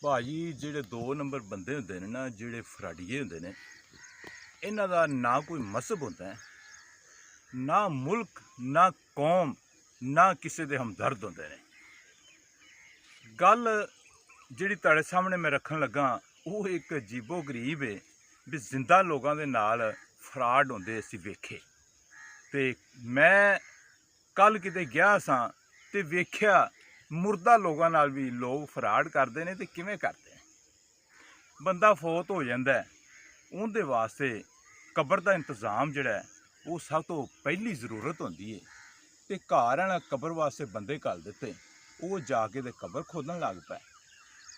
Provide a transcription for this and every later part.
भाजी ਜਿਹੜੇ 2 ਨੰਬਰ ਬੰਦੇ ਹੁੰਦੇ ਨੇ ਨਾ, ਜਿਹੜੇ ਫਰਾਡੀਏ ਹੁੰਦੇ ਨੇ, ਇਹਨਾਂ ਦਾ ਨਾ ਕੋਈ ਮਜ਼ਹਬ ਹੁੰਦਾ ਹੈ, ਨਾ ਮੁਲਕ, ਨਾ ਕੌਮ, ਨਾ ਕਿਸੇ ਦੇ ਹਮਦਰਦ ਹੁੰਦੇ ਨੇ। ਗੱਲ ਜਿਹੜੀ ਤੁਹਾਡੇ ਸਾਹਮਣੇ ਮੈਂ ਰੱਖਣ ਲੱਗਾ ਉਹ ਇੱਕ ਅਜੀਬੋ ਗਰੀਬ ਹੈ ਵੀ ਜ਼ਿੰਦਾ ਲੋਕਾਂ ਦੇ ਨਾਲ ਫਰਾਡ ਹੁੰਦੇ ਅਸੀਂ ਵੇਖੇ। ਤੇ ਮੈਂ ਕੱਲ ਕਿਤੇ ਗਿਆ ਸਾਂ ਤੇ ਵੇਖਿਆ ਮੁਰਦਾ ਲੋਕਾਂ ਨਾਲ ਵੀ ਲੋਕ ਫਰਾਡ ਕਰਦੇ ਨੇ। ਤੇ ਕਿਵੇਂ ਕਰਦੇ ਨੇ? ਬੰਦਾ ਫੌਤ ਹੋ ਜਾਂਦਾ, ਉਹਦੇ ਵਾਸਤੇ ਕਬਰ ਦਾ ਇੰਤਜ਼ਾਮ ਜਿਹੜਾ ਹੈ ਉਹ ਸਭ ਤੋਂ ਪਹਿਲੀ ਜ਼ਰੂਰਤ ਹੁੰਦੀ ਹੈ। ਤੇ ਘਰ ਵਾਲਾ ਕਬਰ ਵਾਸਤੇ ਬੰਦੇ ਘੱਲ ਦਿੱਤੇ, ਉਹ ਜਾ ਕੇ ਤੇ ਕਬਰ ਖੋਦਣ ਲੱਗ ਪਏ।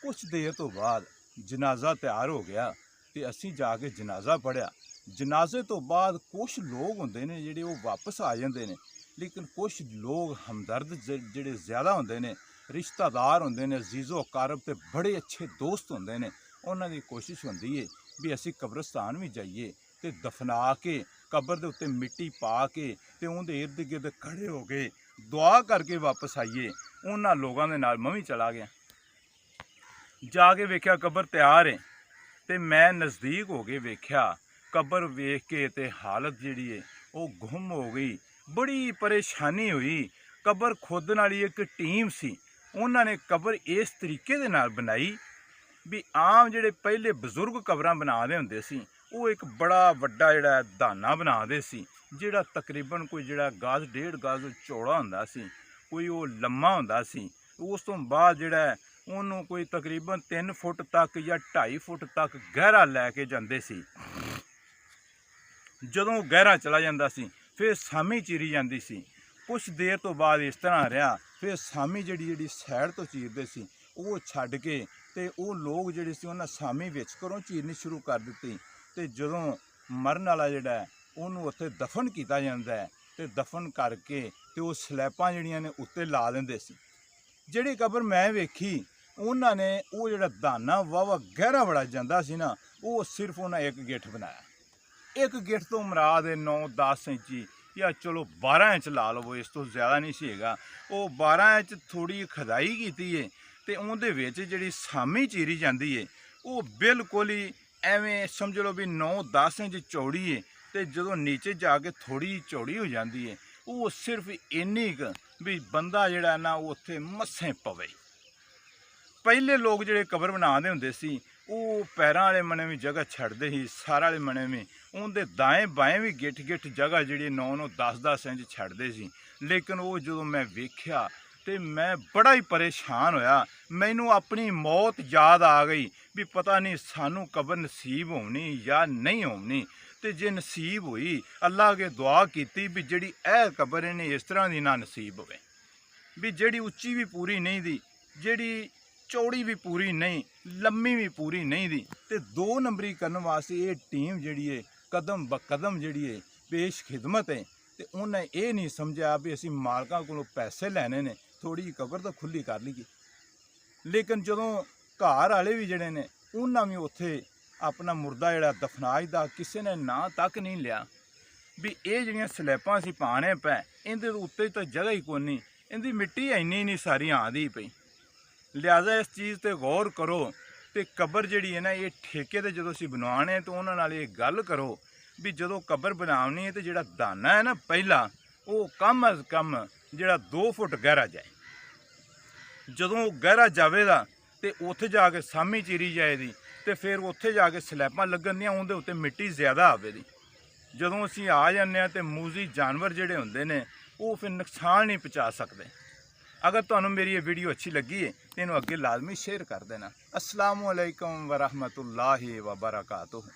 ਕੁਛ ਦੇਰ ਤੋਂ ਬਾਅਦ ਜਨਾਜ਼ਾ ਤਿਆਰ ਹੋ ਗਿਆ ਤੇ ਅਸੀਂ ਜਾ ਕੇ ਜਨਾਜ਼ਾ ਪੜ੍ਹਿਆ। ਜਨਾਜ਼ੇ ਤੋਂ ਬਾਅਦ ਕੁਛ ਲੋਕ ਹੁੰਦੇ ਨੇ ਜਿਹੜੇ ਉਹ ਵਾਪਸ ਆ ਜਾਂਦੇ ਨੇ, ਲੇਕਿਨ ਕੁਛ ਲੋਕ ਹਮਦਰਦ ਜਿਹੜੇ ਜ਼ਿਆਦਾ ਹੁੰਦੇ ਨੇ, ਰਿਸ਼ਤੇਦਾਰ ਹੁੰਦੇ ਨੇ, ਅਜ਼ੀਜ਼ੋ ਅਕਾਰਬ ਤੇ ਬੜੇ ਅੱਛੇ ਦੋਸਤ ਹੁੰਦੇ ਨੇ, ਉਹਨਾਂ ਦੀ ਕੋਸ਼ਿਸ਼ ਹੁੰਦੀ ਹੈ ਵੀ ਅਸੀਂ ਕਬਰਸਤਾਨ ਵੀ ਜਾਈਏ ਤੇ ਦਫਨਾ ਕੇ ਕਬਰ ਦੇ ਉੱਤੇ ਮਿੱਟੀ ਪਾ ਕੇ ਤੇ ਉਹਦੇ ਇਰਦ ਗਿਰਦ ਖੜੇ ਹੋ ਕੇ ਦੁਆ ਕਰਕੇ ਵਾਪਸ ਆਈਏ। ਉਹਨਾਂ ਲੋਕਾਂ ਦੇ ਨਾਲ ਮੈਂ ਵੀ ਚਲਾ ਗਿਆ। ਜਾ ਕੇ ਵੇਖਿਆ ਕਬਰ ਤਿਆਰ ਹੈ ਤੇ ਮੈਂ ਨਜ਼ਦੀਕ ਹੋ ਕੇ ਵੇਖਿਆ ਕਬਰ ਵੇਖ ਕੇ ਤੇ ਹਾਲਤ ਜਿਹੜੀ ਹੈ ਉਹ ਗੁੰਮ ਹੋ ਗਈ। ਬੜੀ ਪਰੇਸ਼ਾਨੀ ਹੋਈ। ਕਬਰ ਖੋਦਣ ਵਾਲੀ ਇੱਕ ਟੀਮ ਸੀ, ਉਹਨਾਂ ਨੇ ਕਬਰ ਇਸ ਤਰੀਕੇ ਦੇ ਨਾਲ ਬਣਾਈ ਵੀ ਆਮ ਜਿਹੜੇ ਪਹਿਲੇ ਬਜ਼ੁਰਗ ਕਬਰਾਂ ਬਣਾਉਂਦੇ ਹੁੰਦੇ ਸੀ, ਉਹ ਇੱਕ ਬੜਾ ਵੱਡਾ ਜਿਹੜਾ ਦਾਨਾ ਬਣਾਉਂਦੇ ਸੀ, ਜਿਹੜਾ ਤਕਰੀਬਨ ਕੋਈ ਜਿਹੜਾ ਗਜ਼ 1.5 ਗਜ਼ ਚੌੜਾ ਹੁੰਦਾ ਸੀ, ਕੋਈ ਉਹ ਲੰਮਾ ਹੁੰਦਾ ਸੀ। ਉਸ ਤੋਂ ਬਾਅਦ ਜਿਹੜਾ ਉਹਨੂੰ ਕੋਈ ਤਕਰੀਬਨ 3 ਫੁੱਟ ਤੱਕ ਜਾਂ 2.5 ਫੁੱਟ ਤੱਕ ਗਹਿਰਾ ਲੈ ਕੇ ਜਾਂਦੇ ਸੀ। ਜਦੋਂ ਗਹਿਰਾ ਚਲਾ ਜਾਂਦਾ ਸੀ ਫਿਰ ਸਾਮੀ ਚੀਰੀ ਜਾਂਦੀ ਸੀ। ਕੁਛ ਦੇਰ ਤੋਂ ਬਾਅਦ ਇਸ ਤਰ੍ਹਾਂ ਰਿਹਾ, ਫਿਰ ਸਾਮੀ ਜਿਹੜੀ ਸਾਈਡ ਤੋਂ ਚੀਰਦੇ ਸੀ ਉਹ ਛੱਡ ਕੇ ਤੇ ਉਹ ਲੋਕ ਜਿਹੜੇ ਸੀ ਉਹਨਾਂ ਸਾਮੀ ਵਿੱਚ ਘਰੋਂ ਚੀਰਨੀ ਸ਼ੁਰੂ ਕਰ ਦਿੱਤੀ। ਤੇ ਜਦੋਂ ਮਰਨ ਵਾਲਾ ਜਿਹੜਾ ਉਹਨੂੰ ਉੱਥੇ ਦਫਨ ਕੀਤਾ ਜਾਂਦਾ ਹੈ ਤੇ ਦਫਨ ਕਰਕੇ ਤੇ ਉਹ ਸਲੈਬਾਂ ਜਿਹੜੀਆਂ ਨੇ ਉੱਤੇ ਲਾ ਦਿੰਦੇ ਸੀ। ਜਿਹੜੀ ਕਬਰ ਮੈਂ ਵੇਖੀ ਉਹਨਾਂ ਨੇ ਉਹ ਜਿਹੜਾ ਦਾਨਾ ਵਾਵਾ ਗਹਿਰਾ ਬੜਾ ਜਾਂਦਾ ਸੀ ਨਾ, ਉਹ ਸਿਰਫ ਉਹਨਾਂ ਇੱਕ ਗਿੱਠ ਬਣਾਇਆ। ਇੱਕ ਗਿੱਠ ਤੋਂ ਮੁਰਾਦ 9-10 ਇੰਚੀ ਜਾਂ ਚਲੋ 12 ਇੰਚ ਲਾ ਲਵੋ, ਇਸ ਤੋਂ ਜ਼ਿਆਦਾ ਨਹੀਂ ਸੀ ਹੈਗਾ। ਉਹ 12 ਇੰਚ ਥੋੜ੍ਹੀ ਖਦਾਈ ਕੀਤੀ ਹੈ ਤੇ ਉਹਦੇ ਵਿੱਚ ਜਿਹੜੀ ਸਾਮੀ ਚੀਰੀ ਜਾਂਦੀ ਹੈ ਉਹ ਬਿਲਕੁਲ ਹੀ ਐਵੇਂ ਸਮਝ ਲਓ ਵੀ 9-10 ਇੰਚ ਚੌੜੀ ਹੈ। ਤੇ ਜਦੋਂ ਨੀਚੇ ਜਾ ਕੇ ਥੋੜ੍ਹੀ ਚੌੜੀ ਹੋ ਜਾਂਦੀ ਹੈ, ਉਹ ਸਿਰਫ ਇੰਨੀ ਕੁ ਵੀ ਬੰਦਾ ਜਿਹੜਾ ਨਾ ਉਹ ਉੱਥੇ ਮੱਸੇ ਪਵੇ। ਪਹਿਲੇ ਲੋਕ ਜਿਹੜੇ ਕਬਰ ਬਣਾਉਂਦੇ ਹੁੰਦੇ ਸੀ ਉਹ ਪੈਰਾਂ ਵਾਲੇ ਮਨੇ ਵੀ ਜਗ੍ਹਾ ਛੱਡਦੇ ਸੀ, ਸਾਰ ਵਾਲੇ ਮਨੇ ਵੀ, ਉਹਦੇ ਦਾएं ਬਾएं ਵੀ ਗਿੱਠ ਜਗ੍ਹਾ ਜਿਹੜੀ 9-10 ਇੰਚ ਛੱਡਦੇ ਸੀ। ਲੇਕਿਨ ਉਹ ਜਦੋਂ ਮੈਂ ਵੇਖਿਆ ਤੇ ਮੈਂ ਬੜਾ ਹੀ ਪਰੇਸ਼ਾਨ ਹੋਇਆ। ਮੈਨੂੰ ਆਪਣੀ ਮੌਤ ਯਾਦ ਆ ਗਈ ਵੀ ਪਤਾ ਨਹੀਂ ਸਾਨੂੰ ਕਬਰ ਨਸੀਬ ਹੋਣੀ ਜਾਂ ਨਹੀਂ ਹੋਣੀ। ਤੇ ਜੇ ਨਸੀਬ ਹੋਈ, ਅੱਲਾ ਅੱਗੇ ਦੁਆ ਕੀਤੀ ਵੀ ਜਿਹੜੀ ਇਹ ਕਬਰ ਇਹਨੇ ਇਸ ਤਰ੍ਹਾਂ ਦੀ ਨਾ ਨਸੀਬ ਹੋਵੇ, ਵੀ ਜਿਹੜੀ ਉੱਚੀ ਵੀ ਪੂਰੀ ਨਹੀਂ ਦੀ, ਜਿਹੜੀ ਚੌੜੀ ਵੀ ਪੂਰੀ ਨਹੀਂ, ਲੰਮੀ ਵੀ ਪੂਰੀ ਨਹੀਂ ਦੀ। ਤੇ 2 ਨੰਬਰੀ ਕਰਨ ਵਾਸਤੇ ਇਹ ਟੀਮ ਜਿਹੜੀ ਹੈ ਕਦਮ ਬ ਕਦਮ ਜਿਹੜੀ ਹੈ ਪੇਸ਼ ਖਿਦਮਤ ਹੈ। ਤੇ ਉਹਨੇ ਇਹ ਨਹੀਂ ਸਮਝਿਆ ਵੀ ਅਸੀਂ ਮਾਲਕਾਂ ਕੋਲੋਂ ਪੈਸੇ ਲੈਣੇ ਨੇ, ਥੋੜ੍ਹੀ ਕਬਰ ਤਾਂ ਖੁੱਲ੍ਹੀ ਕਰ ਲਈਏ। ਲੇਕਿਨ ਜਦੋਂ ਘਰ ਵਾਲੇ ਵੀ ਜਿਹੜੇ ਨੇ ਉਹਨਾਂ ਵੀ ਉੱਥੇ ਆਪਣਾ ਮੁਰਦਾ ਜਿਹੜਾ ਦਫਨਾਜ ਦਾ ਕਿਸੇ ਨੇ ਨਾਂ ਤੱਕ ਨਹੀਂ ਲਿਆ ਵੀ ਇਹ ਜਿਹੜੀਆਂ ਸਲੈਬਾਂ ਅਸੀਂ ਪਾਣੇ ਪੈ ਇਹਦੇ ਉੱਤੇ ਤਾਂ ਜਗ੍ਹਾ ਹੀ ਕੋਈ ਨਹੀਂ, ਇਹਦੀ ਮਿੱਟੀ ਇੰਨੀ ਨਹੀਂ ਸਾਰੀ ਆਂਦੀ ਪਈ। ਲਿਹਾਜ਼ਾ ਇਸ ਚੀਜ਼ 'ਤੇ ਗੌਰ ਕਰੋ। ਤੇ ਕਬਰ ਜਿਹੜੀ ਹੈ ਨਾ ਇਹ ਠੇਕੇ 'ਤੇ ਜਦੋਂ ਅਸੀਂ ਬਣਵਾਉਣੇ ਤਾਂ ਉਹਨਾਂ ਨਾਲ ਇਹ ਗੱਲ ਕਰੋ ਵੀ ਜਦੋਂ ਕਬਰ ਬਣਾਉਣੀ ਹੈ ਤਾਂ ਜਿਹੜਾ ਦਾਨਾ ਹੈ ਨਾ ਪਹਿਲਾ, ਉਹ ਕਮ ਅਜ਼ ਕਮ ਜਿਹੜਾ 2 ਫੁੱਟ ਗਹਿਰਾ ਜਾਏ। ਜਦੋਂ ਉਹ ਗਹਿਰਾ ਜਾਵੇਗਾ ਤੇ ਉੱਥੇ ਜਾ ਕੇ ਸਾਮੀ ਚੀਰੀ ਜਾਏਗੀ ਤੇ ਫਿਰ ਉੱਥੇ ਜਾ ਕੇ ਸਲੈਬਾਂ ਲੱਗਣ ਦੀਆਂ, ਉਹਦੇ ਉੱਤੇ ਮਿੱਟੀ ਜ਼ਿਆਦਾ ਆਵੇਗੀ। ਜਦੋਂ ਅਸੀਂ ਆ ਜਾਂਦੇ ਹਾਂ ਤੇ ਮੂਜ਼ੀ ਜਾਨਵਰ ਜਿਹੜੇ ਹੁੰਦੇ ਨੇ ਉਹ ਫਿਰ ਨੁਕਸਾਨ ਨਹੀਂ ਪਹੁੰਚਾ ਸਕਦੇ। ਅਗਰ ਤੁਹਾਨੂੰ ਮੇਰੀ ਇਹ ਵੀਡੀਓ ਅੱਛੀ ਲੱਗੀ ਹੈ ਤਾਂ ਇਹਨੂੰ ਅੱਗੇ ਲਾਜ਼ਮੀ ਸ਼ੇਅਰ ਕਰ ਦੇਣਾ। ਅਸਲਾਮੁ ਅਲੈਕੁਮ ਵਰਹਿਮਤੁல்லாਹਿ ਵਬਰਕਾਤੁਹੂ।